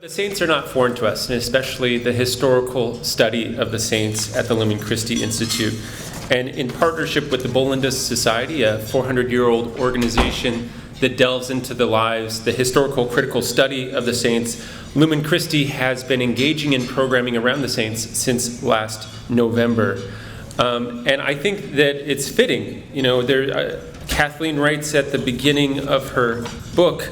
The saints are not foreign to us, and especially the historical study of the saints at the Lumen Christi Institute. And in partnership with the Bollandist Society, a 400-year-old organization that delves into the lives, the historical critical study of the saints, Lumen Christi has been engaging in programming around the saints since last November. And I think that it's fitting. Kathleen writes at the beginning of her book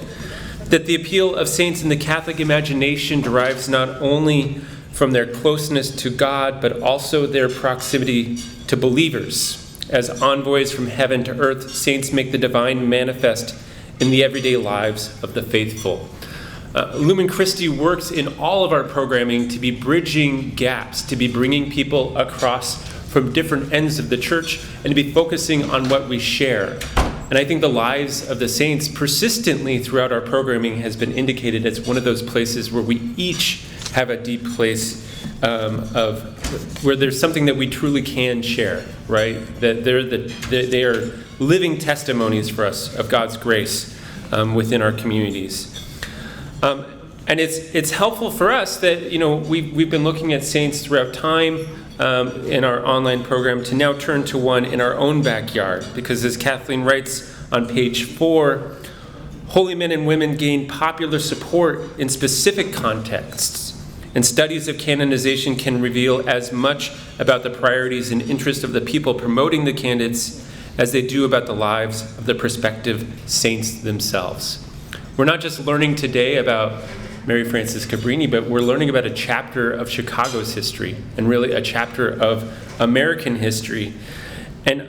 that the appeal of saints in the Catholic imagination derives not only from their closeness to God, but also their proximity to believers. As envoys from heaven to earth, saints make the divine manifest in the everyday lives of the faithful. Lumen Christi works in all of our programming to be bridging gaps, to be bringing people across from different ends of the church, and to be focusing on what we share. And I think the lives of the saints persistently throughout our programming has been indicated as one of those places where we each have a deep place where there's something that we truly can share, right? That they are living testimonies for us of God's grace within our communities. And it's helpful for us that we've been looking at saints throughout time in our online program to now turn to one in our own backyard, because as Kathleen writes on page 4, holy men and women gain popular support in specific contexts, and studies of canonization can reveal as much about the priorities and interests of the people promoting the candidates as they do about the lives of the prospective saints themselves. We're not just learning today about St Frances Cabrini, but we're learning about a chapter of Chicago's history, and really a chapter of American history. And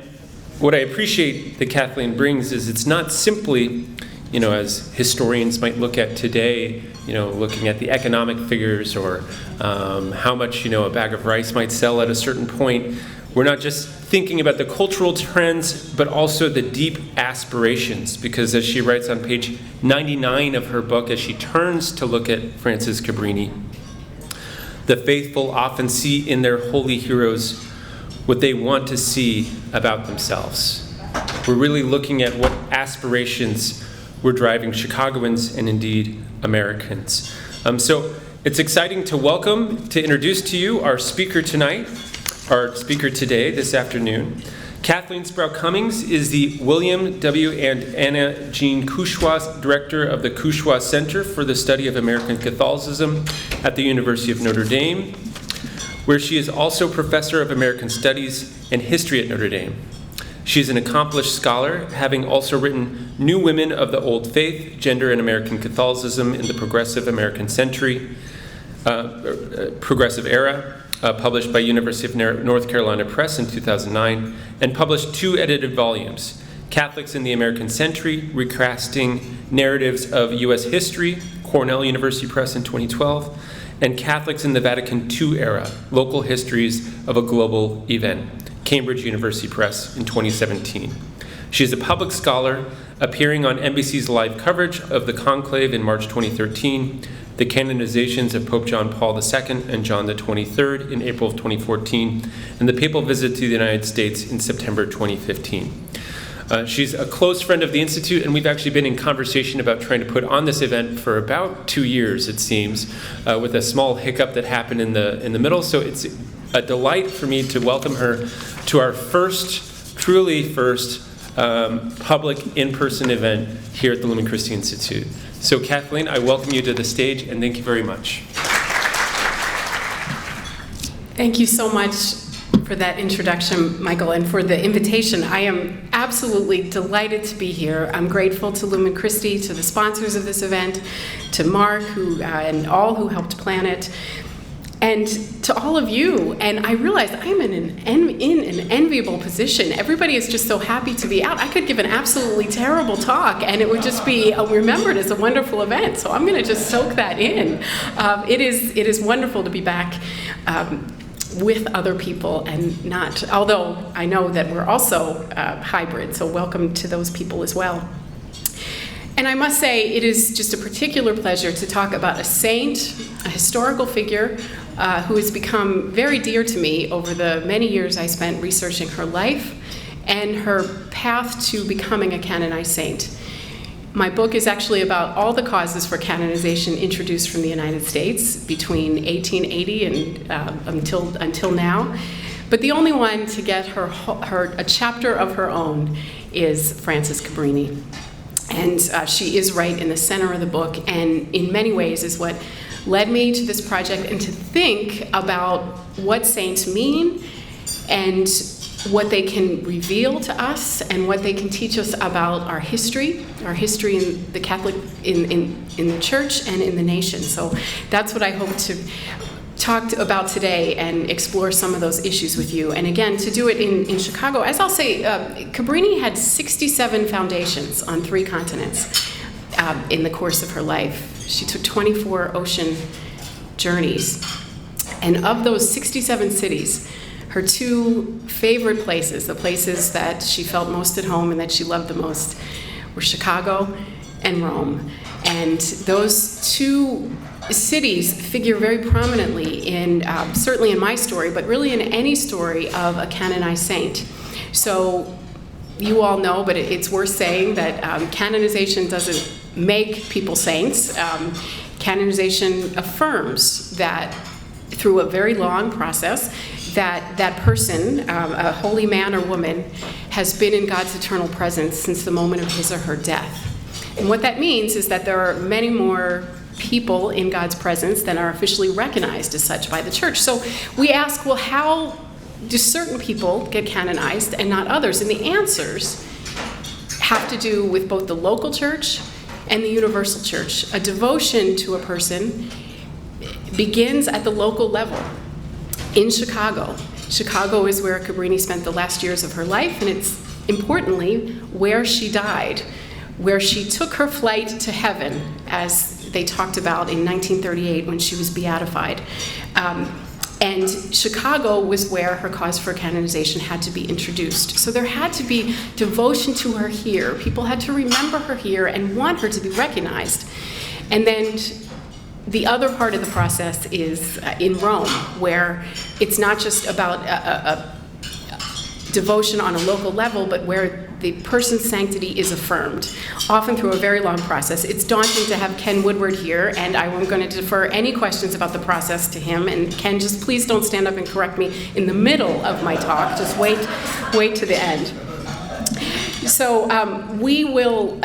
what I appreciate that Kathleen brings is it's not simply, as historians might look at today, looking at the economic figures or how much, a bag of rice might sell at a certain point. We're not just thinking about the cultural trends, but also the deep aspirations, because as she writes on page 99 of her book, as she turns to look at Frances Cabrini, the faithful often see in their holy heroes what they want to see about themselves. We're really looking at what aspirations were driving Chicagoans and indeed Americans. So it's exciting to introduce to you our speaker tonight. Our speaker today, this afternoon. Kathleen Sprows Cummings is the William W. and Anna Jean Couchois Director of the Couchois Center for the Study of American Catholicism at the University of Notre Dame, where she is also Professor of American Studies and History at Notre Dame. She is an accomplished scholar, having also written New Women of the Old Faith, Gender and American Catholicism in the Progressive American Century, Progressive Era, published by University of North Carolina Press in 2009, and published 2 edited volumes, Catholics in the American Century, Recasting Narratives of U.S. History, Cornell University Press in 2012, and Catholics in the Vatican II Era, Local Histories of a Global Event, Cambridge University Press in 2017. She is a public scholar, appearing on NBC's live coverage of the conclave in March 2013, the canonizations of Pope John Paul II and John the 23rd in April of 2014, and the papal visit to the United States in September 2015. She's a close friend of the Institute, and we've actually been in conversation about trying to put on this event for about 2 years, it seems, with a small hiccup that happened in the middle. So it's a delight for me to welcome her to our truly first public in-person event here at the Lumen Christi Institute. So Kathleen, I welcome you to the stage, and thank you very much. Thank you so much for that introduction, Michael, and for the invitation. I am absolutely delighted to be here. I'm grateful to Lumen Christi, to the sponsors of this event, to Mark, and all who helped plan it, and to all of you. And I realize I'm in an enviable position. Everybody is just so happy to be out. I could give an absolutely terrible talk, and it would just be remembered as a wonderful event. So I'm going to just soak that in. It is wonderful to be back with other people, and not, although I know that we're also hybrid, so welcome to those people as well. And I must say, it is just a particular pleasure to talk about a saint, a historical figure who has become very dear to me over the many years I spent researching her life and her path to becoming a canonized saint. My book is actually about all the causes for canonization introduced from the United States between 1880 and until now. But the only one to get a chapter of her own is Frances Cabrini. And she is right in the center of the book, and in many ways is what led me to this project and to think about what saints mean and what they can reveal to us and what they can teach us about our history in the Catholic, in the church and in the nation. So that's what I hope to talk about today and explore some of those issues with you. And again, to do it in Chicago, as I'll say, Cabrini had 67 foundations on 3 continents in the course of her life. She took 24 ocean journeys. And of those 67 cities, her 2 favorite places, the places that she felt most at home and that she loved the most, were Chicago and Rome. And those 2 cities figure very prominently in, certainly in my story, but really in any story of a canonized saint. So you all know, but it's worth saying that canonization doesn't make people saints. Canonization affirms that through a very long process, that person, a holy man or woman, has been in God's eternal presence since the moment of his or her death. And what that means is that there are many more people in God's presence than are officially recognized as such by the church. So we ask, well, how do certain people get canonized and not others? And the answers have to do with both the local church and the universal church. A devotion to a person begins at the local level. In Chicago. Chicago is where Cabrini spent the last years of her life, and it's importantly where she died, where she took her flight to heaven, as they talked about in 1938 when she was beatified. And Chicago was where her cause for canonization had to be introduced. So there had to be devotion to her here. People had to remember her here and want her to be recognized. And then the other part of the process is in Rome, where it's not just about a devotion on a local level, but where the person's sanctity is affirmed, often through a very long process. It's daunting to have Ken Woodward here, and I'm going to defer any questions about the process to him. And Ken, just please don't stand up and correct me in the middle of my talk. Just wait to the end. So we will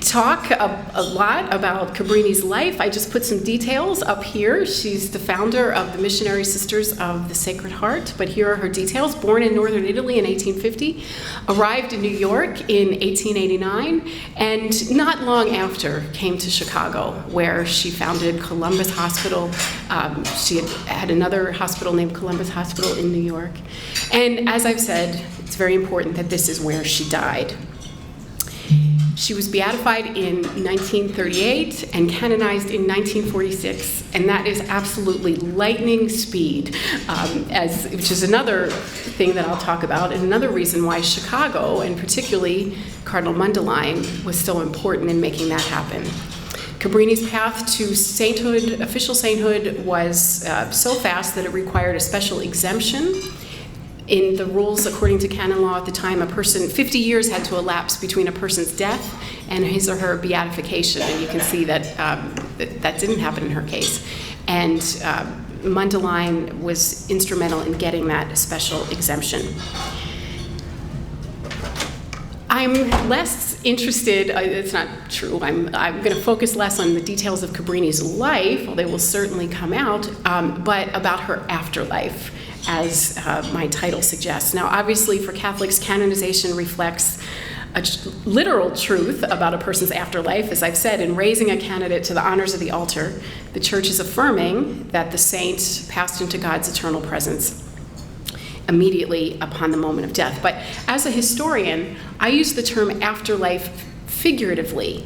talk a lot about Cabrini's life. I just put some details up here. She's the founder of the Missionary Sisters of the Sacred Heart, but here are her details. Born in northern Italy in 1850, arrived in New York in 1889, and not long after came to Chicago, where she founded Columbus Hospital. She had another hospital named Columbus Hospital in New York. And as I've said, it's very important that this is where she died. She was beatified in 1938 and canonized in 1946, and that is absolutely lightning speed, which is another thing that I'll talk about, and another reason why Chicago, and particularly Cardinal Mundelein, was so important in making that happen. Cabrini's path to sainthood, official sainthood, was so fast that it required a special exemption. In the rules, according to canon law at the time, 50 years had to elapse between a person's death and his or her beatification. And you can see that that didn't happen in her case. And Mundelein was instrumental in getting that special exemption. I'm less interested, it's not true, I'm going to focus less on the details of Cabrini's life, although they will certainly come out, but about her afterlife, as my title suggests. Now, obviously, for Catholics, canonization reflects a literal truth about a person's afterlife. As I've said, in raising a candidate to the honors of the altar, the Church is affirming that the saint passed into God's eternal presence immediately upon the moment of death. But as a historian, I use the term afterlife figuratively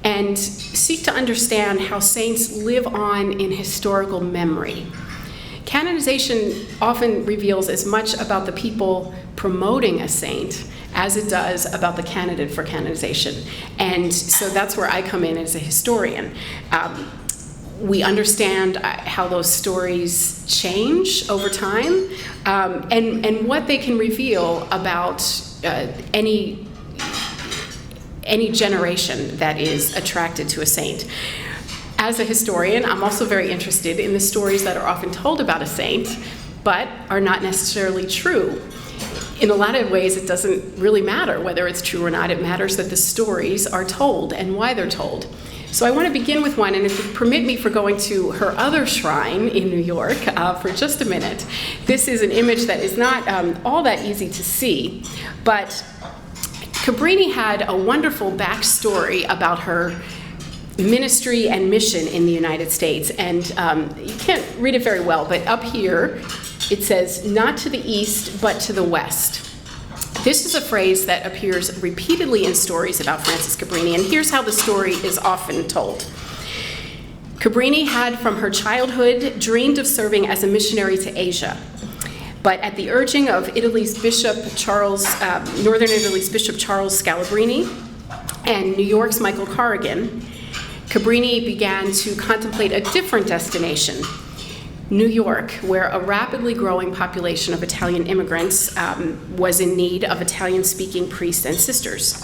and seek to understand how saints live on in historical memory. Canonization often reveals as much about the people promoting a saint as it does about the candidate for canonization. And so that's where I come in as a historian. We understand how those stories change over time, and what they can reveal about any any generation that is attracted to a saint. As a historian, I'm also very interested in the stories that are often told about a saint, but are not necessarily true. In a lot of ways, it doesn't really matter whether it's true or not. It matters that the stories are told and why they're told. So I want to begin with one, and if you permit me for going to her other shrine in New York for just a minute. This is an image that is not all that easy to see, but Cabrini had a wonderful backstory about her ministry and mission in the United States. And you can't read it very well, but up here it says, "Not to the east, but to the west." This is a phrase that appears repeatedly in stories about Frances Cabrini, and here's how the story is often told. Cabrini had from her childhood dreamed of serving as a missionary to Asia. But at the urging of Italy's Bishop Charles, Northern Italy's Bishop Charles Scalabrini and New York's Michael Corrigan, Cabrini began to contemplate a different destination, New York, where a rapidly growing population of Italian immigrants was in need of Italian-speaking priests and sisters.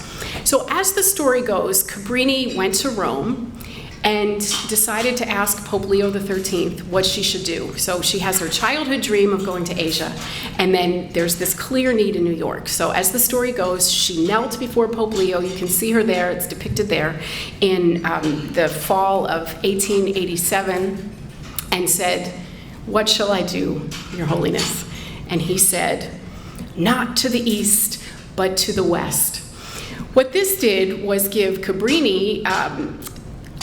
So as the story goes, Cabrini went to Rome and decided to ask Pope Leo XIII what she should do. So she has her childhood dream of going to Asia, and then there's this clear need in New York. So as the story goes, she knelt before Pope Leo. You can see her there, it's depicted there, in the fall of 1887, and said, "What shall I do, Your Holiness?" And he said, "Not to the east, but to the west." What this did was give Cabrini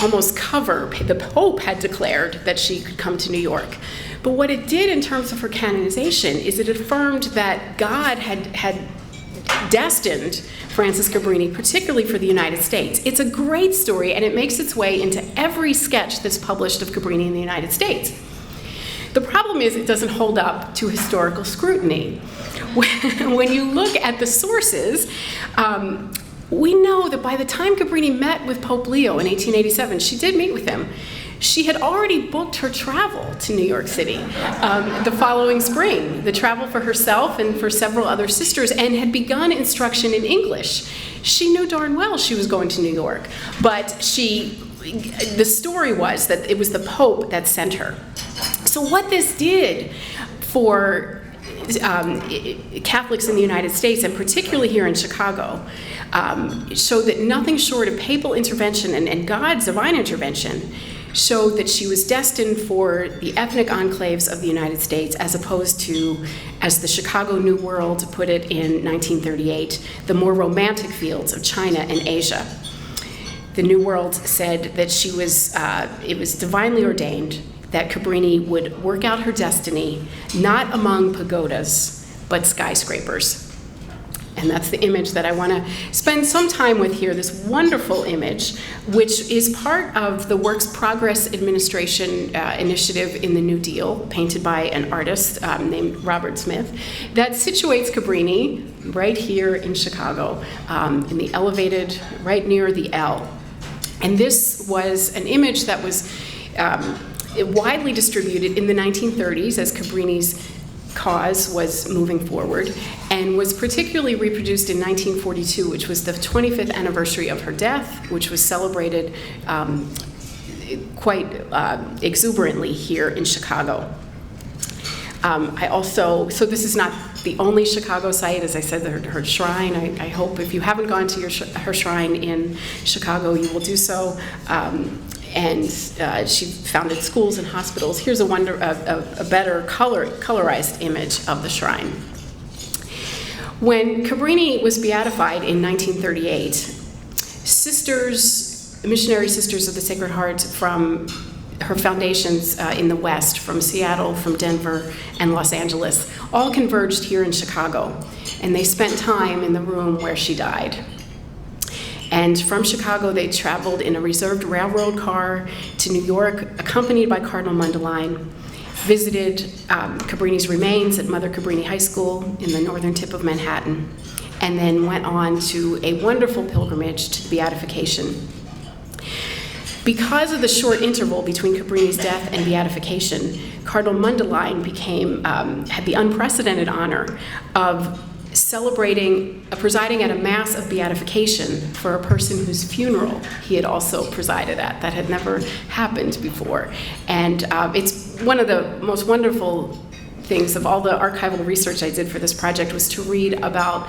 almost cover. The Pope had declared that she could come to New York. But what it did in terms of her canonization is it affirmed that God had destined Frances Cabrini, particularly for the United States. It's a great story, and it makes its way into every sketch that's published of Cabrini in the United States. The problem is it doesn't hold up to historical scrutiny. When you look at the sources, we know that by the time Cabrini met with Pope Leo in 1887, she did meet with him, she had already booked her travel to New York City the following spring, the travel for herself and for several other sisters, and had begun instruction in English. She knew darn well she was going to New York, but the story was that it was the Pope that sent her. So what this did for Catholics in the United States, and particularly here in Chicago, showed that nothing short of papal intervention and God's divine intervention showed that she was destined for the ethnic enclaves of the United States, as opposed to, as the Chicago New World put it in 1938, the more romantic fields of China and Asia. The New World said that it was divinely ordained that Cabrini would work out her destiny, not among pagodas, but skyscrapers. And that's the image that I want to spend some time with here, this wonderful image, which is part of the Works Progress Administration initiative in the New Deal, painted by an artist named Robert Smith, that situates Cabrini right here in Chicago, in the elevated, right near the L. And this was an image that was widely distributed in the 1930s as Cabrini's cause was moving forward, and was particularly reproduced in 1942, which was the 25th anniversary of her death, which was celebrated quite exuberantly here in Chicago. So this is not the only Chicago site. As I said, her shrine, I hope if you haven't gone to her shrine in Chicago, you will do so. And she founded schools and hospitals. Here's a better colorized image of the shrine. When Cabrini was beatified in 1938, sisters, Missionary Sisters of the Sacred Heart from her foundations in the West, from Seattle, from Denver, and Los Angeles, all converged here in Chicago, and they spent time in the room where she died. And from Chicago, they traveled in a reserved railroad car to New York, accompanied by Cardinal Mundelein, visited Cabrini's remains at Mother Cabrini High School in the northern tip of Manhattan, and then went on to a wonderful pilgrimage to the beatification. Because of the short interval between Cabrini's death and beatification, Cardinal Mundelein had the unprecedented honor of presiding at a Mass of Beatification for a person whose funeral he had also presided at. That had never happened before. And it's one of the most wonderful things of all the archival research I did for this project was to read about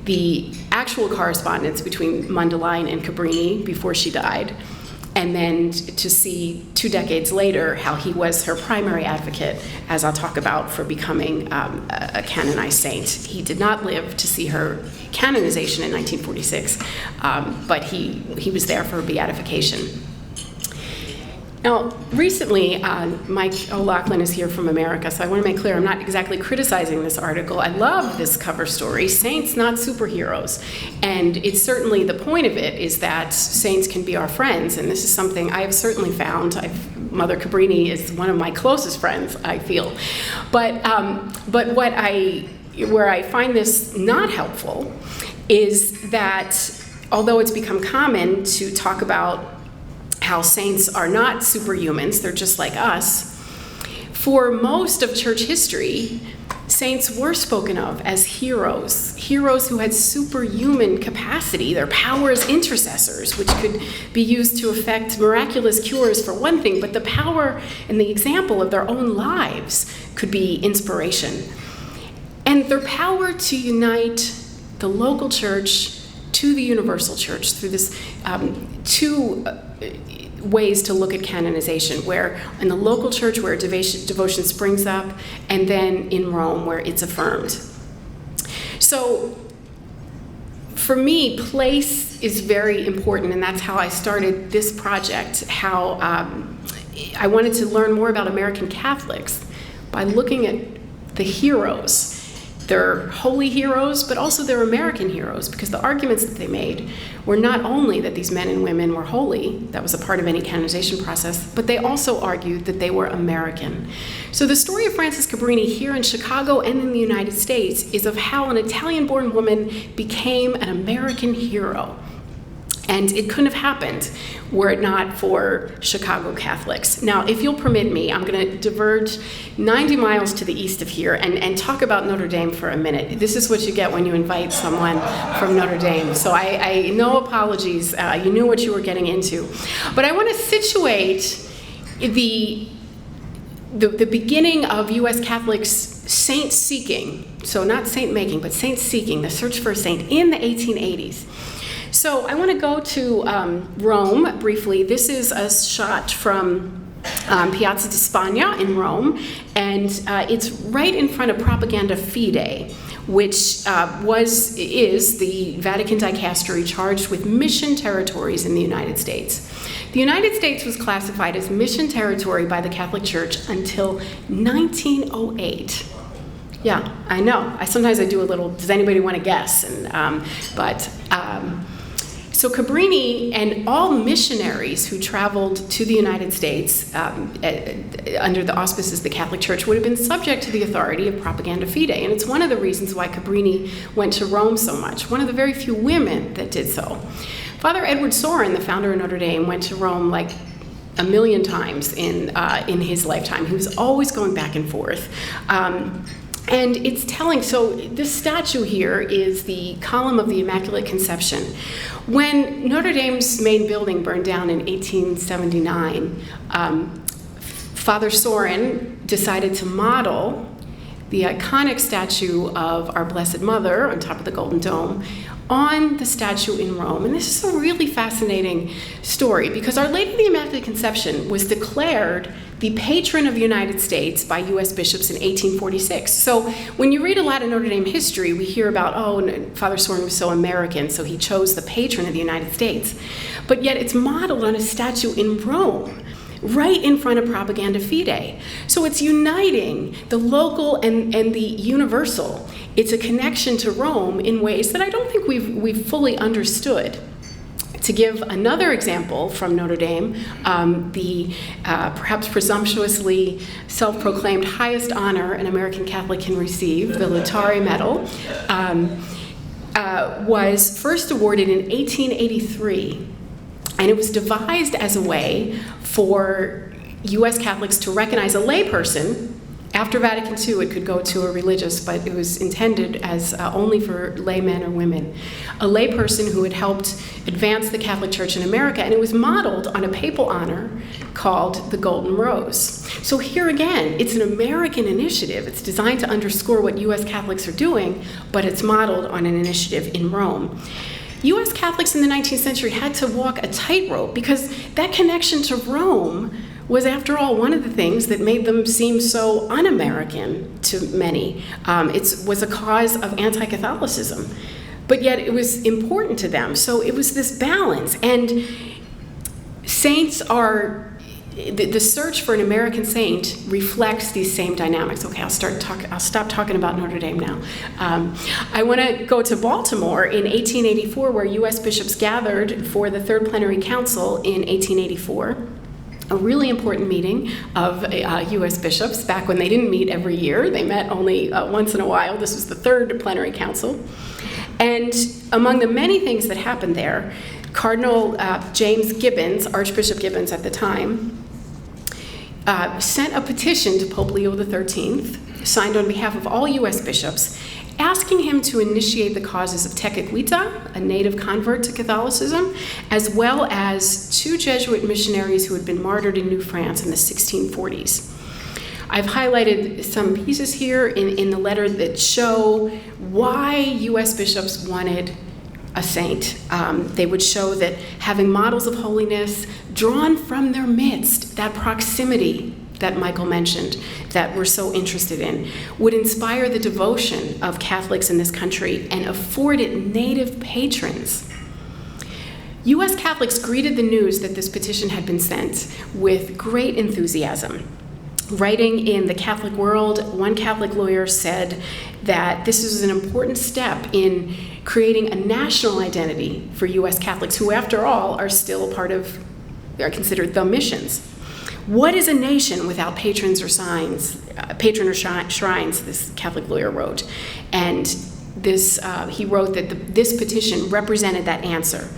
the actual correspondence between Mundelein and Cabrini before she died, and then to see 2 decades later how he was her primary advocate, as I'll talk about, for becoming a canonized saint. He did not live to see her canonization in 1946, but he was there for her beatification. Now, recently, Mike O'Loughlin is here from America, so I want to make clear I'm not exactly criticizing this article. I love this cover story, Saints, Not Superheroes. And it's certainly, the point of it is that saints can be our friends, and this is something I have certainly found. Mother Cabrini is one of my closest friends, I feel. But where I find this not helpful is that although it's become common to talk about how saints are not superhumans, they're just like us, for most of church history, saints were spoken of as heroes who had superhuman capacity, their power as intercessors, which could be used to effect miraculous cures for one thing, but the power and the example of their own lives could be inspiration. And their power to unite the local church to the universal church through this two ways to look at canonization, where in the local church where devotion springs up, and then in Rome where it's affirmed. So for me, place is very important, and that's how I started this project, how I wanted to learn more about American Catholics by looking at the heroes. They're holy heroes, but also they're American heroes, because the arguments that they made were not only that these men and women were holy, that was a part of any canonization process, but they also argued that they were American. So the story of Frances Cabrini here in Chicago and in the United States is of how an Italian-born woman became an American hero. And it couldn't have happened were it not for Chicago Catholics. Now, if you'll permit me, I'm going to diverge 90 miles to the east of here and talk about Notre Dame for a minute. This is what you get when you invite someone from Notre Dame. So I no apologies. You knew what you were getting into. But I want to situate the beginning of U.S. Catholics saint-seeking, so not saint-making, but saint-seeking, the search for a saint in the 1880s. So I want to go to Rome briefly. This is a shot from Piazza di Spagna in Rome, and it's right in front of Propaganda Fide, which is the Vatican dicastery charged with mission territories in the United States. The United States was classified as mission territory by the Catholic Church until 1908. Yeah, I know. Sometimes I do a little, does anybody want to guess? So Cabrini and all missionaries who traveled to the United States under the auspices of the Catholic Church would have been subject to the authority of Propaganda Fide. And it's one of the reasons why Cabrini went to Rome so much, one of the very few women that did so. Father Edward Sorin, the founder of Notre Dame, went to Rome like a million times in his lifetime. He was always going back and forth. And it's telling, so this statue here is the column of the Immaculate Conception. When Notre Dame's main building burned down in 1879, Father Sorin decided to model the iconic statue of Our Blessed Mother on top of the Golden Dome on the statue in Rome. And this is a really fascinating story because Our Lady of the Immaculate Conception was declared the patron of the United States by U.S. bishops in 1846. So when you read a lot of Notre Dame history, we hear about, Father Sorin was so American, so he chose the patron of the United States. But yet it's modeled on a statue in Rome, right in front of Propaganda Fide. So it's uniting the local and the universal. It's a connection to Rome in ways that I don't think we've fully understood. To give another example from Notre Dame, the perhaps presumptuously self-proclaimed highest honor an American Catholic can receive, the Laetare Medal, was first awarded in 1883. And it was devised as a way for U.S. Catholics to recognize a layperson After Vatican II, it could go to a religious, but it was intended as only for laymen or women. A layperson who had helped advance the Catholic Church in America, and it was modeled on a papal honor called the Golden Rose. So here again, it's an American initiative. It's designed to underscore what U.S. Catholics are doing, but it's modeled on an initiative in Rome. U.S. Catholics in the 19th century had to walk a tightrope because that connection to Rome was, after all, one of the things that made them seem so un-American to many. It was a cause of anti-Catholicism, but yet it was important to them. So it was this balance. And saints are, the search for an American saint reflects these same dynamics. Okay, I'll stop talking about Notre Dame now. I want to go to Baltimore in 1884, where U.S. bishops gathered for the Third Plenary Council in 1884. A really important meeting of U.S. bishops back when they didn't meet every year. They met only once in a while. This was the Third Plenary Council. And among the many things that happened there, Cardinal James Gibbons, Archbishop Gibbons at the time, sent a petition to Pope Leo XIII, signed on behalf of all U.S. bishops, asking him to initiate the causes of Tekakwitha, a native convert to Catholicism, as well as 2 Jesuit missionaries who had been martyred in New France in the 1640s. I've highlighted some pieces here in the letter that show why U.S. bishops wanted a saint. They would show that having models of holiness drawn from their midst, that proximity that Michael mentioned, that we're so interested in, would inspire the devotion of Catholics in this country and afford it native patrons. U.S. Catholics greeted the news that this petition had been sent with great enthusiasm. Writing in the Catholic World, one Catholic lawyer said that this is an important step in creating a national identity for U.S. Catholics, who, after all, are still are considered the missions. What is a nation without patrons or shrines, this Catholic lawyer wrote. And he wrote that this petition represented that answer.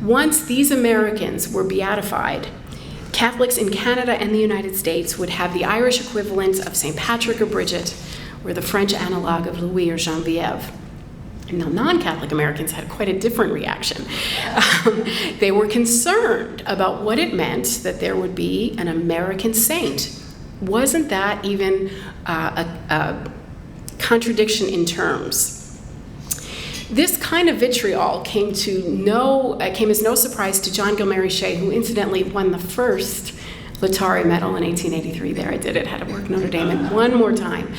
Once these Americans were beatified, Catholics in Canada and the United States would have the Irish equivalent of St. Patrick or Bridget, or the French analog of Louis or Geneviève. And now non-Catholic Americans had quite a different reaction. They were concerned about what it meant that there would be an American saint. Wasn't that even a contradiction in terms? This kind of vitriol came as no surprise to John Gilmary Shea, who incidentally won the first Laetare Medal in 1883. There, I did it, had to work Notre Dame in one more time.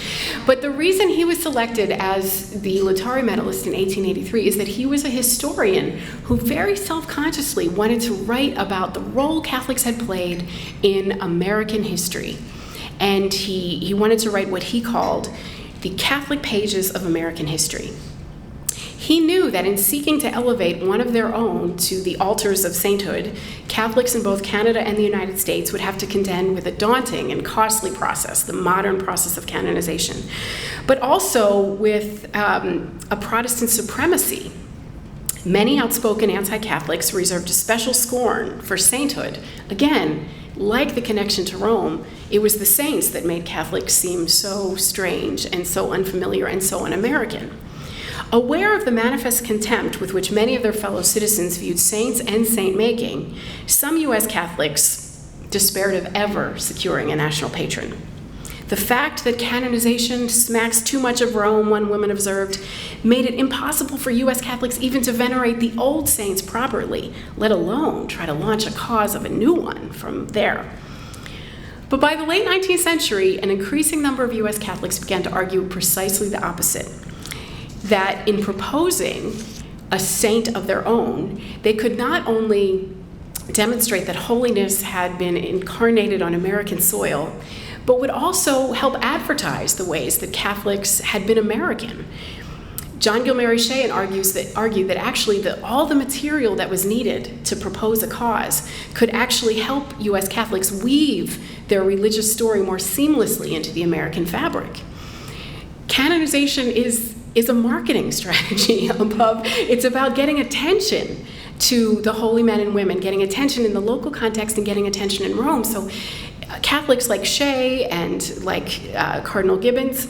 But the reason he was selected as the Laetare Medalist in 1883 is that he was a historian who very self-consciously wanted to write about the role Catholics had played in American history. And he wanted to write what he called the Catholic pages of American history. He knew that in seeking to elevate one of their own to the altars of sainthood, Catholics in both Canada and the United States would have to contend with a daunting and costly process, the modern process of canonization, but also with a Protestant supremacy. Many outspoken anti-Catholics reserved a special scorn for sainthood. Again, like the connection to Rome, it was the saints that made Catholics seem so strange and so unfamiliar and so un-American. Aware of the manifest contempt with which many of their fellow citizens viewed saints and saint-making, some U.S. Catholics despaired of ever securing a national patron. The fact that canonization smacks too much of Rome, one woman observed, made it impossible for U.S. Catholics even to venerate the old saints properly, let alone try to launch a cause of a new one from there. But by the late 19th century, an increasing number of U.S. Catholics began to argue precisely the opposite, that in proposing a saint of their own, they could not only demonstrate that holiness had been incarnated on American soil, but would also help advertise the ways that Catholics had been American. John Gilmary Shea argued that actually all the material that was needed to propose a cause could actually help U.S. Catholics weave their religious story more seamlessly into the American fabric. Canonization is a marketing strategy it's about getting attention to the holy men and women, getting attention in the local context and getting attention in Rome. So Catholics like Shea and like Cardinal Gibbons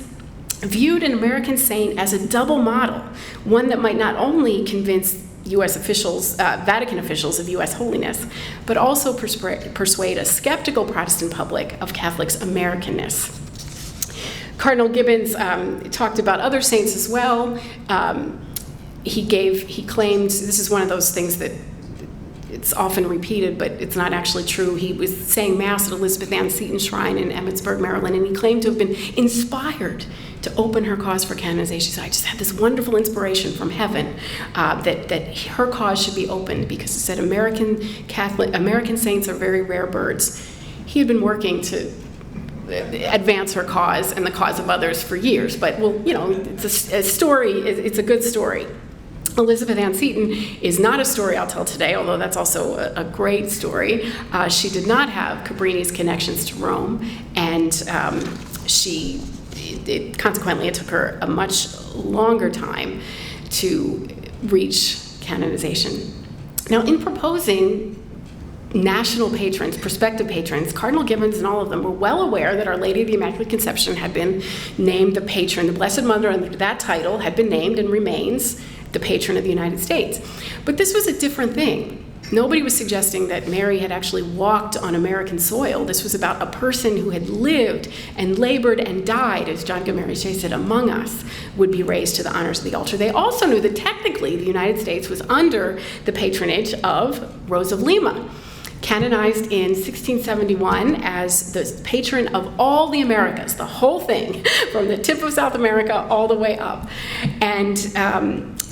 viewed an American saint as a double model, one that might not only convince U.S. officials, Vatican officials of U.S. holiness, but also persuade a skeptical Protestant public of Catholics' Americanness. Cardinal Gibbons talked about other saints as well. He claimed, this is one of those things that it's often repeated, but it's not actually true. He was saying Mass at Elizabeth Ann Seton Shrine in Emmitsburg, Maryland, and he claimed to have been inspired to open her cause for canonization. So I just had this wonderful inspiration from heaven that her cause should be opened, because he said American saints are very rare birds. He had been working to advance her cause and the cause of others for years, but it's a story. It's a good story. Elizabeth Ann Seton is not a story I'll tell today, although that's also a great story. She did not have Cabrini's connections to Rome, and consequently it took her a much longer time to reach canonization. Now, in proposing national patrons, prospective patrons, Cardinal Gibbons and all of them were well aware that Our Lady of the Immaculate Conception had been named the patron. The Blessed Mother, under that title, had been named and remains the patron of the United States. But this was a different thing. Nobody was suggesting that Mary had actually walked on American soil. This was about a person who had lived and labored and died, as John Gomerich said, among us, would be raised to the honors of the altar. They also knew that technically the United States was under the patronage of Rose of Lima, canonized in 1671 as the patron of all the Americas, the whole thing, from the tip of South America all the way up.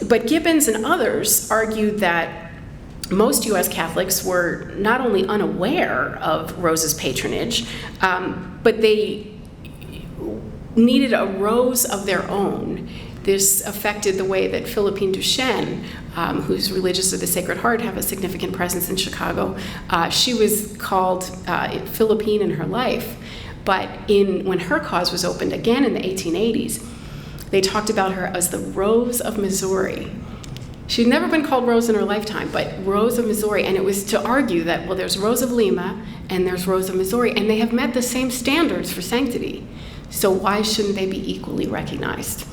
But Gibbons and others argued that most U.S. Catholics were not only unaware of Rose's patronage, but they needed a Rose of their own. This affected the way that Philippine Duchesne, who's religious of the Sacred Heart, have a significant presence in Chicago. She was called Philippine in her life, but when her cause was opened again in the 1880s, they talked about her as the Rose of Missouri. She'd never been called Rose in her lifetime, but Rose of Missouri, and it was to argue that, well, there's Rose of Lima and there's Rose of Missouri, and they have met the same standards for sanctity, so why shouldn't they be equally recognized?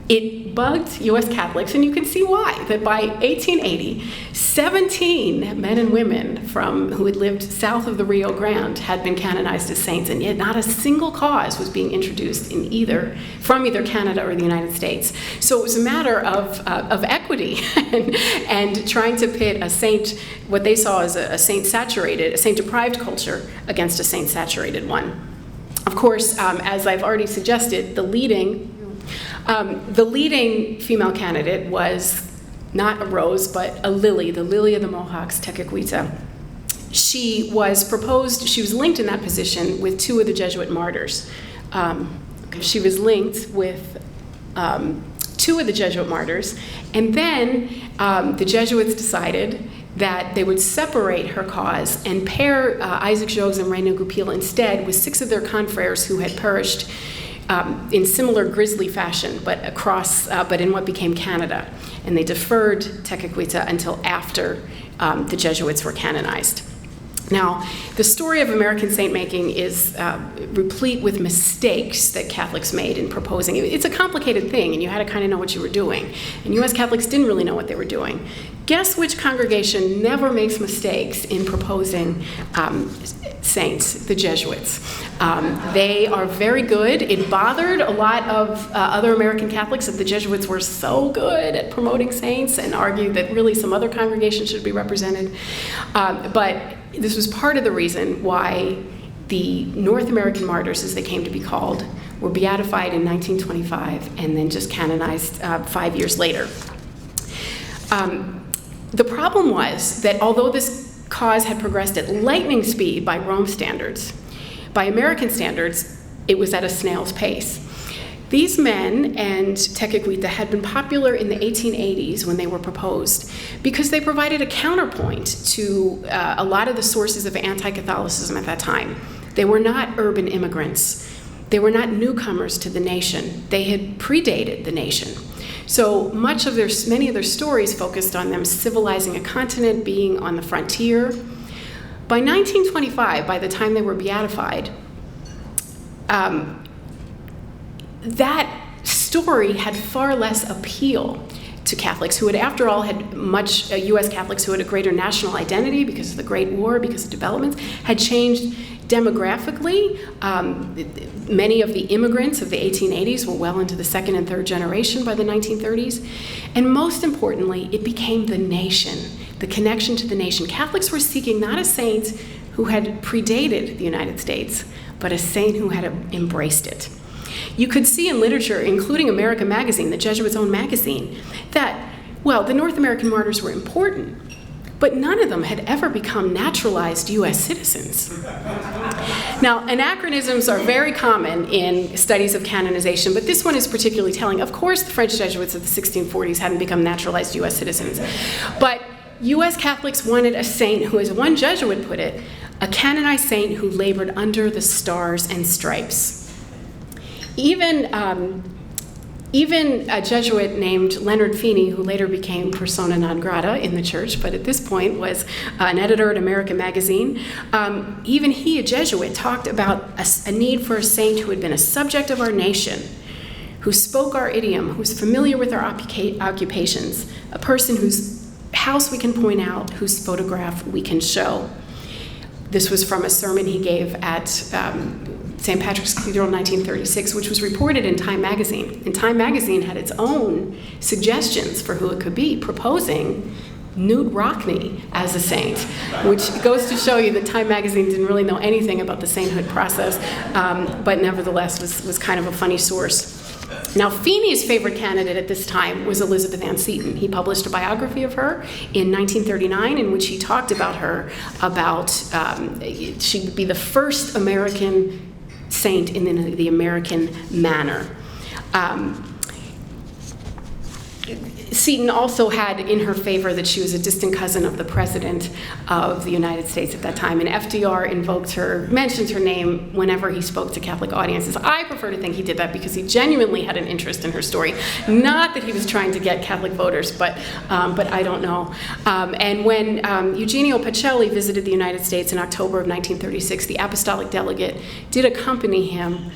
It bugged U.S. Catholics, and you can see why, that by 1880, 17 men and women who had lived south of the Rio Grande had been canonized as saints, and yet not a single cause was being introduced from either Canada or the United States. So it was a matter of equity and trying to pit a saint, what they saw as a saint-deprived culture against a saint-saturated one. Of course, as I've already suggested, the leading female candidate was not a Rose, but a Lily, the Lily of the Mohawks, Tekakwitha. She was linked in that position with two of the Jesuit martyrs. She was linked with two of the Jesuit martyrs, and then the Jesuits decided that they would separate her cause and pair Isaac Jogues and Reina Goupil instead with 6 of their confreres who had perished in similar grisly fashion, but in what became Canada. And they deferred Tekakwitha until after the Jesuits were canonized. Now, the story of American saint-making is replete with mistakes that Catholics made in proposing. It's a complicated thing, and you had to kind of know what you were doing. And U.S. Catholics didn't really know what they were doing. Guess which congregation never makes mistakes in proposing saints? The Jesuits. They are very good. It bothered a lot of other American Catholics that the Jesuits were so good at promoting saints and argued that really some other congregation should be represented. But this was part of the reason why the North American martyrs, as they came to be called, were beatified in 1925 and then just canonized 5 years later. The problem was that although this cause had progressed at lightning speed by Rome standards, by American standards, it was at a snail's pace. These men and Tekakwitha had been popular in the 1880s when they were proposed because they provided a counterpoint to a lot of the sources of anti-Catholicism at that time. They were not urban immigrants. They were not newcomers to the nation. They had predated the nation. So many of their stories focused on them civilizing a continent, being on the frontier. By 1925, by the time they were beatified, that story had far less appeal to Catholics who had, after all, had much U.S. Catholics who had a greater national identity because of the Great War, because of developments, had changed demographically. Many of the immigrants of the 1880s were well into the second and third generation by the 1930s. And most importantly, it became the nation, the connection to the nation. Catholics were seeking not a saint who had predated the United States, but a saint who had embraced it. You could see in literature, including America Magazine, the Jesuits' own magazine, that, well, the North American martyrs were important, but none of them had ever become naturalized U.S. citizens. Now, anachronisms are very common in studies of canonization, but this one is particularly telling. Of course, the French Jesuits of the 1640s hadn't become naturalized U.S. citizens, but U.S. Catholics wanted a saint who, as one Jesuit put it, a canonized saint who labored under the stars and stripes. Even a Jesuit named Leonard Feeney, who later became persona non grata in the church, but at this point was an editor at America Magazine, even he, a Jesuit, talked about a need for a saint who had been a subject of our nation, who spoke our idiom, who was familiar with our occupations, a person whose house we can point out, whose photograph we can show. This was from a sermon he gave at St. Patrick's Cathedral in 1936, which was reported in Time magazine. And Time magazine had its own suggestions for who it could be, proposing Newt Rockney as a saint, which goes to show you that Time magazine didn't really know anything about the sainthood process, but nevertheless was kind of a funny source. Now, Feeney's favorite candidate at this time was Elizabeth Ann Seton. He published a biography of her in 1939 in which he talked about her, she would be the first American saint in the American manner. Seton also had in her favor that she was a distant cousin of the President of the United States at that time, and FDR mentioned her name whenever he spoke to Catholic audiences. I prefer to think he did that because he genuinely had an interest in her story. Not that he was trying to get Catholic voters, but I don't know. And when Eugenio Pacelli visited the United States in October of 1936, the apostolic delegate did accompany him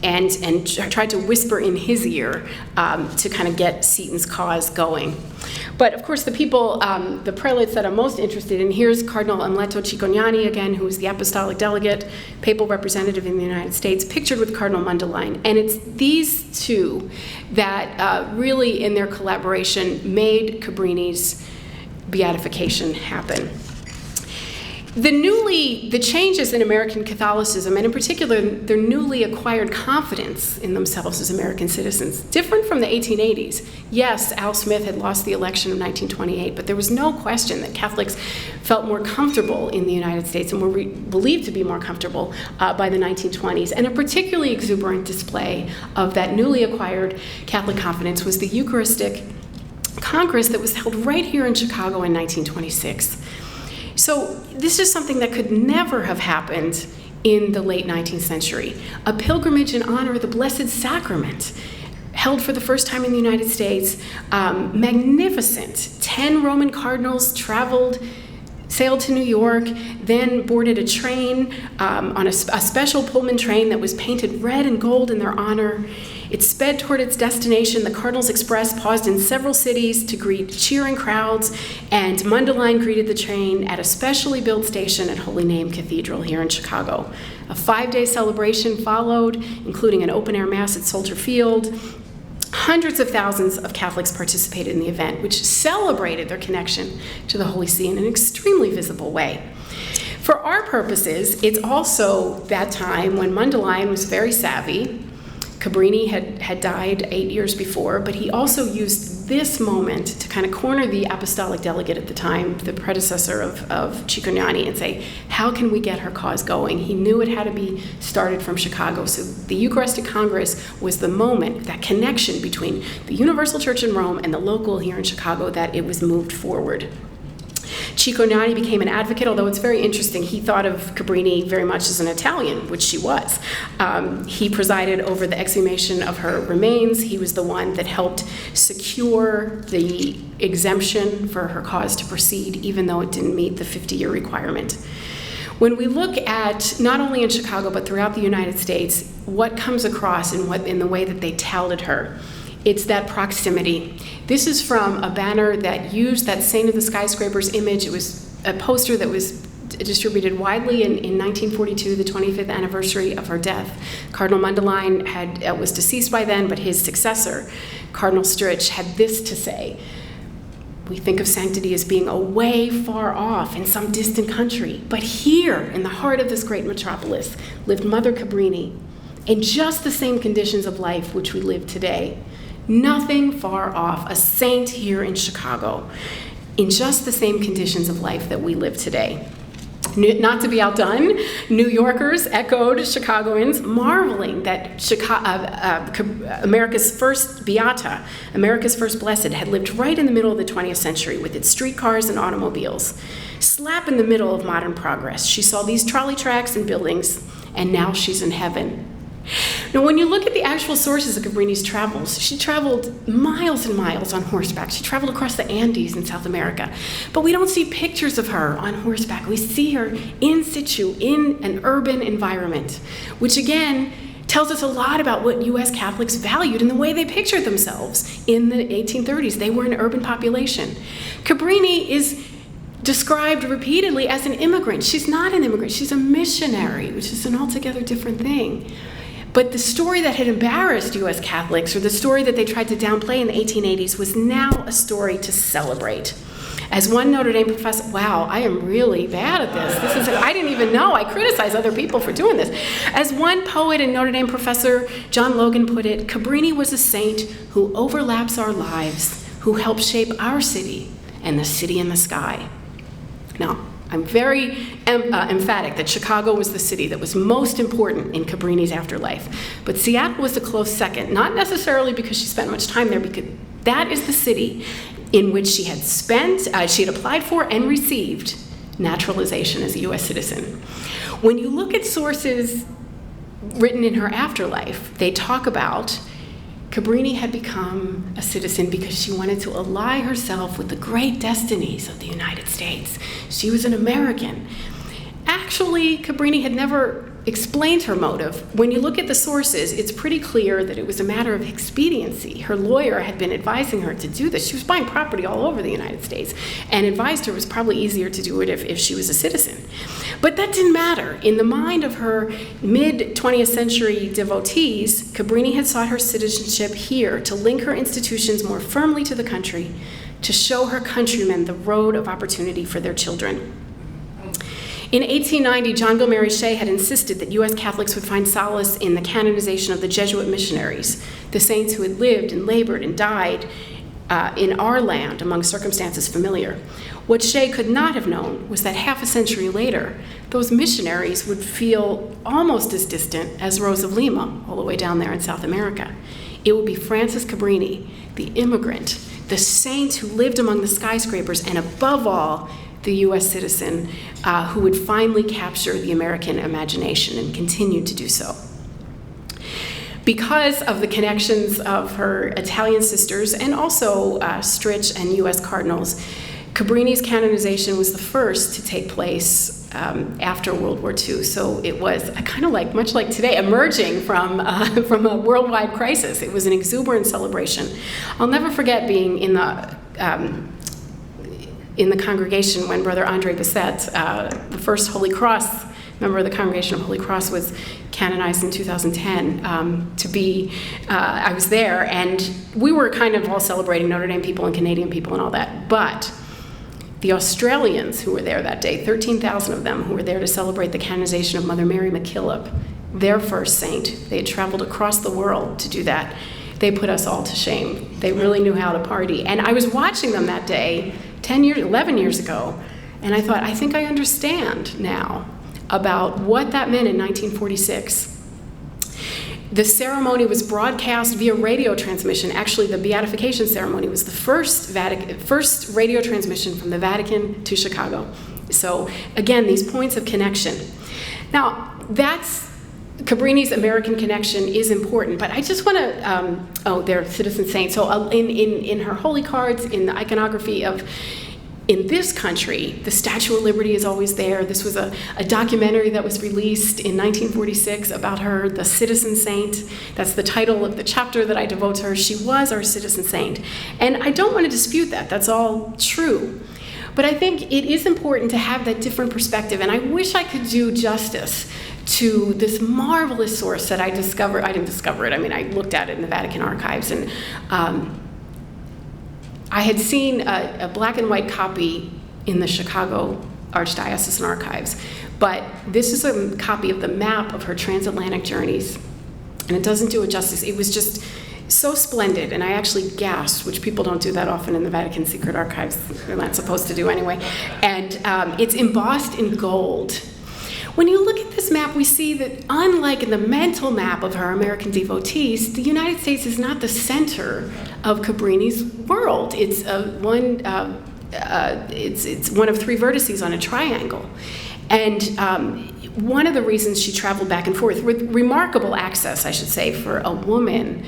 and tried to whisper in his ear to kind of get Seton's cause going. But of course, the people, the prelates that I'm most interested in, here's Cardinal Amleto Cicognani again, who was the apostolic delegate, papal representative in the United States, pictured with Cardinal Mundelein. And it's these two that really, in their collaboration, made Cabrini's beatification happen. The changes in American Catholicism, and in particular their newly acquired confidence in themselves as American citizens, different from the 1880s. Yes, Al Smith had lost the election of 1928, but there was no question that Catholics felt more comfortable in the United States and were believed to be more comfortable by the 1920s. And a particularly exuberant display of that newly acquired Catholic confidence was the Eucharistic Congress that was held right here in Chicago in 1926. So this is something that could never have happened in the late 19th century. A pilgrimage in honor of the Blessed Sacrament, held for the first time in the United States, magnificent. 10 Roman cardinals sailed to New York, then boarded a train on a special Pullman train that was painted red and gold in their honor. It sped toward its destination. The Cardinals Express paused in several cities to greet cheering crowds, and Mundelein greeted the train at a specially built station at Holy Name Cathedral here in Chicago. A 5-day celebration followed, including an open-air mass at Soldier Field. Hundreds of thousands of Catholics participated in the event, which celebrated their connection to the Holy See in an extremely visible way. For our purposes, it's also that time when Mundelein was very savvy. Cabrini had died 8 years before, but he also used this moment to kind of corner the apostolic delegate at the time, the predecessor of Cicognani, and say, how can we get her cause going? He knew it had to be started from Chicago. So the Eucharistic Congress was the moment, that connection between the Universal Church in Rome and the local here in Chicago, that it was moved forward. Cicconani became an advocate, although it's very interesting. He thought of Cabrini very much as an Italian, which she was. He presided over the exhumation of her remains. He was the one that helped secure the exemption for her cause to proceed, even though it didn't meet the 50-year requirement. When we look at, not only in Chicago, but throughout the United States, what comes across in the way that they touted her, it's that proximity. This is from a banner that used that Saint of the Skyscrapers image. It was a poster that was distributed widely in 1942, the 25th anniversary of her death. Cardinal Mundelein was deceased by then, but his successor, Cardinal Stritch, had this to say: "We think of sanctity as being away far off in some distant country, but here, in the heart of this great metropolis, lived Mother Cabrini in just the same conditions of life which we live today. Nothing far off, a saint here in Chicago, in just the same conditions of life that we live today." Not to be outdone, New Yorkers echoed Chicagoans, marveling that America's first Beata, America's first Blessed, had lived right in the middle of the 20th century with its streetcars and automobiles. Slap in the middle of modern progress. She saw these trolley tracks and buildings, and now she's in heaven. Now, when you look at the actual sources of Cabrini's travels, she traveled miles and miles on horseback. She traveled across the Andes in South America. But we don't see pictures of her on horseback. We see her in situ, in an urban environment, which again tells us a lot about what U.S. Catholics valued in the way they pictured themselves in the 1830s. They were an urban population. Cabrini is described repeatedly as an immigrant. She's not an immigrant. She's a missionary, which is an altogether different thing. But the story that had embarrassed U.S. Catholics, or the story that they tried to downplay in the 1880s, was now a story to celebrate. As one Notre Dame professor, wow, I am really bad at this. I didn't even know. I criticize other people for doing this. As one poet and Notre Dame professor, John Logan, put it, "Cabrini was a saint who overlaps our lives, who helped shape our city and the city in the sky." Now, I'm very emphatic that Chicago was the city that was most important in Cabrini's afterlife. But Seattle was a close second, not necessarily because she spent much time there, because that is the city in which she had applied for and received naturalization as a U.S. citizen. When you look at sources written in her afterlife, they talk about Cabrini had become a citizen because she wanted to ally herself with the great destinies of the United States. She was an American. Actually, Cabrini had never explained her motive. When you look at the sources, it's pretty clear that it was a matter of expediency. Her lawyer had been advising her to do this. She was buying property all over the United States and advised her it was probably easier to do it if she was a citizen. But that didn't matter. In the mind of her mid-20th century devotees, Cabrini had sought her citizenship here to link her institutions more firmly to the country, to show her countrymen the road of opportunity for their children. In 1890, John Gilmary Shea had insisted that U.S. Catholics would find solace in the canonization of the Jesuit missionaries, the saints who had lived and labored and died in our land among circumstances familiar. What Shea could not have known was that half a century later, those missionaries would feel almost as distant as Rose of Lima, all the way down there in South America. It would be Frances Cabrini, the immigrant, the saint who lived among the skyscrapers, and above all, the U.S. citizen who would finally capture the American imagination and continued to do so. Because of the connections of her Italian sisters and also Stritch and U.S. cardinals, Cabrini's canonization was the first to take place after World War II. So it was kind of like, much like today, emerging from a worldwide crisis. It was an exuberant celebration. I'll never forget being in the congregation when Brother Andre Bissett, the first Holy Cross member of the Congregation of Holy Cross, was canonized in 2010. I was there, and we were kind of all celebrating, Notre Dame people and Canadian people and all that. But the Australians who were there that day, 13,000 of them who were there to celebrate the canonization of Mother Mary MacKillop, their first saint, they had traveled across the world to do that. They put us all to shame. They really knew how to party. And I was watching them that day, 11 years ago, and I thought, I think I understand now about what that meant in 1946. The ceremony was broadcast via radio transmission. Actually, the beatification ceremony was the first radio transmission from the Vatican to Chicago. So again, these points of connection. Now, Cabrini's American connection is important, but I just want to, they're citizen saints. So in her holy cards, in the iconography in this country, the Statue of Liberty is always there. This was a documentary that was released in 1946 about her, the citizen saint. That's the title of the chapter that I devote to her. She was our citizen saint. And I don't want to dispute that. That's all true. But I think it is important to have that different perspective. And I wish I could do justice to this marvelous source that I discovered. I didn't discover it. I mean, I looked at it in the Vatican archives. And I had seen a black and white copy in the Chicago Archdiocesan Archives, but this is a copy of the map of her transatlantic journeys, and it doesn't do it justice. It was just so splendid, and I actually gasped, which people don't do that often in the Vatican Secret Archives. They're not supposed to do anyway. And it's embossed in gold. When you look at this map, we see that unlike in the mental map of her American devotees, the United States is not the center of Cabrini's world. It's one of three vertices on a triangle. And one of the reasons she traveled back and forth, with remarkable access, I should say, for a woman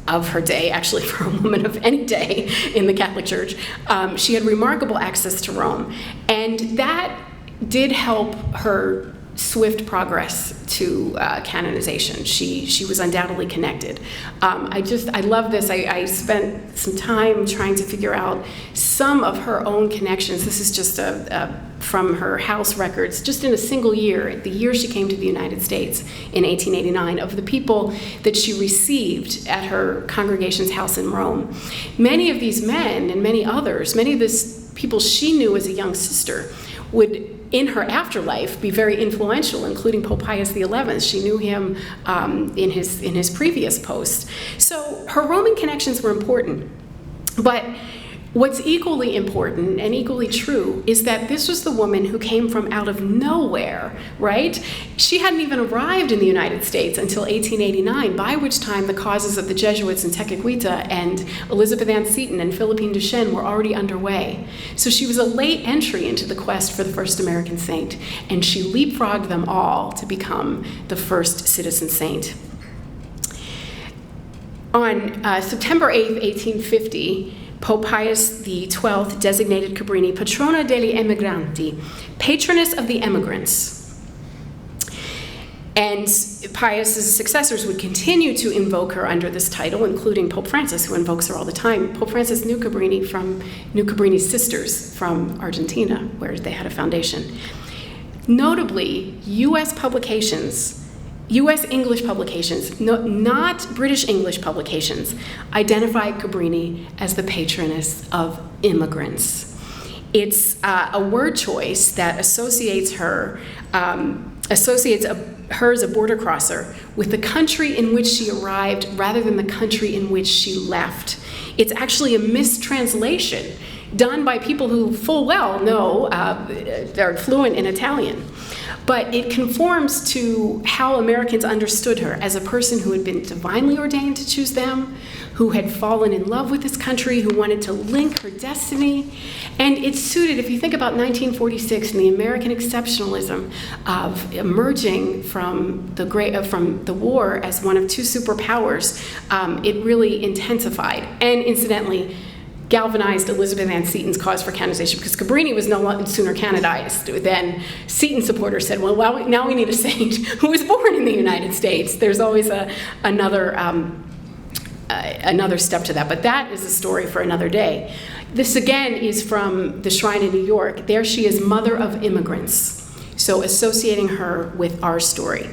of her day, actually for a woman of any day in the Catholic Church, she had remarkable access to Rome. And that did help her swift progress to canonization. She was undoubtedly connected. I love this. I spent some time trying to figure out some of her own connections. This is just from her house records, just in a single year, the year she came to the United States in 1889, of the people that she received at her congregation's house in Rome. Many of these men and many others, many of these people she knew as a young sister, would in her afterlife be very influential, including Pope Pius XI. She knew him in his previous post. So her Roman connections were important. But what's equally important and equally true is that this was the woman who came from out of nowhere, right? She hadn't even arrived in the United States until 1889, by which time the causes of the Jesuits in Tequita and Elizabeth Ann Seton and Philippine Duchesne were already underway. So she was a late entry into the quest for the first American saint, and she leapfrogged them all to become the first citizen saint. On September 8th, 1850, Pope Pius XII designated Cabrini Patrona degli Emigranti, patroness of the emigrants. And Pius's successors would continue to invoke her under this title, including Pope Francis, who invokes her all the time. Pope Francis knew Cabrini's sisters from Argentina, where they had a foundation. Notably, U.S. English publications, not British English publications, identified Cabrini as the patroness of immigrants. It's a word choice that associates her as a border crosser with the country in which she arrived rather than the country in which she left. It's actually a mistranslation done by people who full well know they're fluent in Italian. But it conforms to how Americans understood her as a person who had been divinely ordained to choose them, who had fallen in love with this country, who wanted to link her destiny. And it suited, if you think about 1946 and the American exceptionalism of emerging from the war as one of two superpowers, it really intensified. And incidentally, galvanized Elizabeth Ann Seton's cause for canonization, because Cabrini was no sooner canonized than Seton supporters said, well, now we need a saint who was born in the United States. There's always another step to that, but that is a story for another day. This again is from the shrine in New York. There she is, mother of immigrants, so associating her with our story.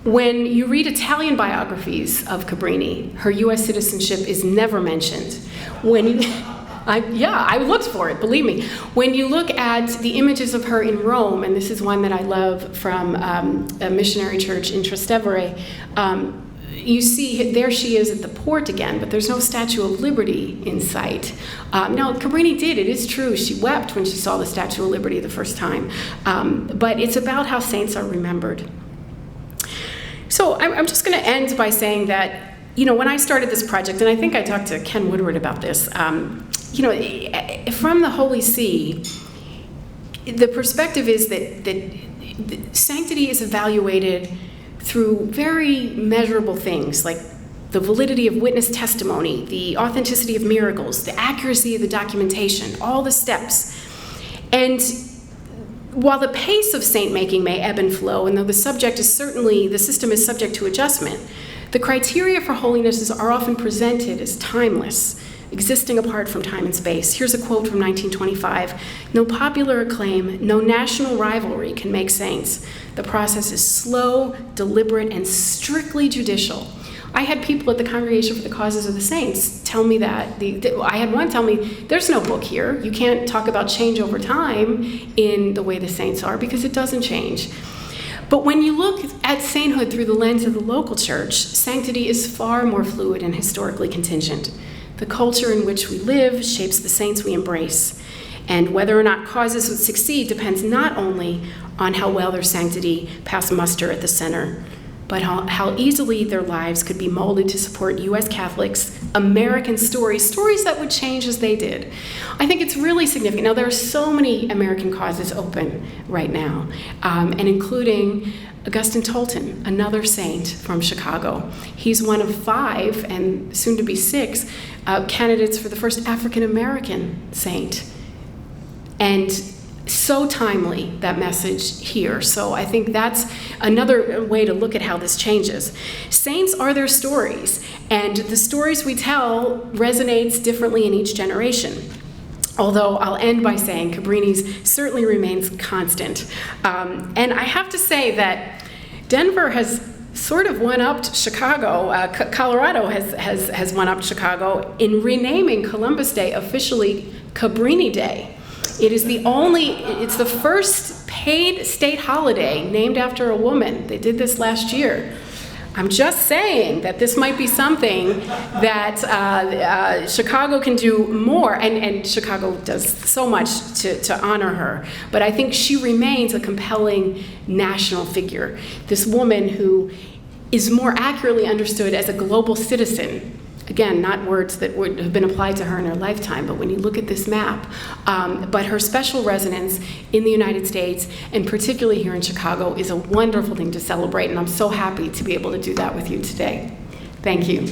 When you read Italian biographies of Cabrini, her U.S. citizenship is never mentioned. I looked for it, believe me. When you look at the images of her in Rome, and this is one that I love from a missionary church in Trastevere, you see there she is at the port again, but there's no Statue of Liberty in sight. Now, Cabrini did, it is true, she wept when she saw the Statue of Liberty the first time, but it's about how saints are remembered. So I'm just going to end by saying that, when I started this project, and I think I talked to Ken Woodward about this, from the Holy See, the perspective is that sanctity is evaluated through very measurable things, like the validity of witness testimony, the authenticity of miracles, the accuracy of the documentation, all the steps. And while the pace of saint-making may ebb and flow, and though the system is subject to adjustment, the criteria for holiness are often presented as timeless, existing apart from time and space. Here's a quote from 1925. "No popular acclaim, no national rivalry can make saints. The process is slow, deliberate, and strictly judicial." I had people at the Congregation for the Causes of the Saints tell me that. I had one tell me, there's no book here. You can't talk about change over time in the way the saints are, because it doesn't change. But when you look at sainthood through the lens of the local church, sanctity is far more fluid and historically contingent. The culture in which we live shapes the saints we embrace. And whether or not causes would succeed depends not only on how well their sanctity pass muster at the center, but how easily their lives could be molded to support U.S. Catholics, American stories that would change as they did. I think it's really significant. Now, there are so many American causes open right now, and including Augustine Tolton, another saint from Chicago. He's one of 5, and soon to be 6, candidates for the first African-American saint. And so timely, that message here. So I think that's another way to look at how this changes. Saints are their stories, and the stories we tell resonates differently in each generation. Although I'll end by saying Cabrini's certainly remains constant. And I have to say that Denver has sort of one-upped Chicago. Colorado has one-upped Chicago in renaming Columbus Day officially Cabrini Day. It's the first paid state holiday named after a woman. They did this last year. I'm just saying that this might be something that Chicago can do more, and Chicago does so much to honor her. But I think she remains a compelling national figure. This woman who is more accurately understood as a global citizen. Again, not words that would have been applied to her in her lifetime, but when you look at this map, but her special resonance in the United States, and particularly here in Chicago, is a wonderful thing to celebrate, and I'm so happy to be able to do that with you today. Thank you.